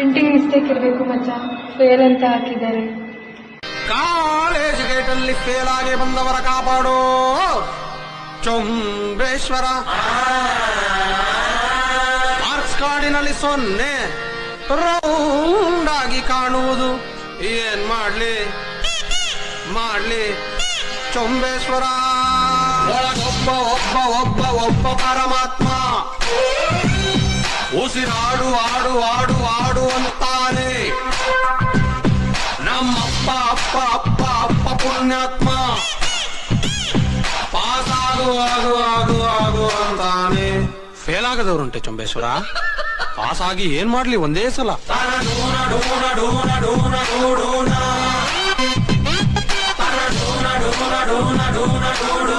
Printing mistake ಇರಬೇಕು ಮಚ್ಚ, fail ಅಂತ ಹಾಕಿದ್ದಾರೆ. ಕಾಲೇಜ್ ಗೇಟಲ್ಲಿ ಫೇಲ್ ಆಗಿ ಬಂದವರ ಕಾಪಾಡೋ ಚೊಂಬೇಶ್ವರ. ಮಾರ್ಕ್ಸ್ ಕಾರ್ಡಿನಲ್ಲಿ 0 ರೌಂಡ್ ಆಗಿ ಕಾಣುವುದು. ಏನ್ ಮಾಡ್ಲಿ ಚೊಂಬೇಶ್ವರ. ಒಳಗೊಬ್ಬ ಒಬ್ಬ ಒಬ್ಬ ಒಬ್ಬ ಪರಮಾತ್ಮ ಉಸಿರಾಡು ಆಡು ಆಡು ಆಡು ಅಂತಾನೆ. ನಮ್ಮಪ್ಪ ಅಪ್ಪ ಅಪ್ಪ ಅಪ್ಪ ಪುಣ್ಯಾತ್ಮ ಪಾಸ್ ಆಗು ಆಗು ಆಗು ಆಗು ಅಂತಾನೆ. ಫೇಲ್ ಆಗದವ್ರುಂಟೆ ಚೊಂಬೇಶ್ವರ. ಪಾಸ್ ಆಗಿ ಏನ್ ಮಾಡ್ಲಿ ಒಂದೇ ಸಲ. ಡೂನ ಡೂನ ಡೂನ ಡೂನ ಡೂನ ಡೂನ ಡೂನ ಡೂನ ಡೂನ ಡೂನ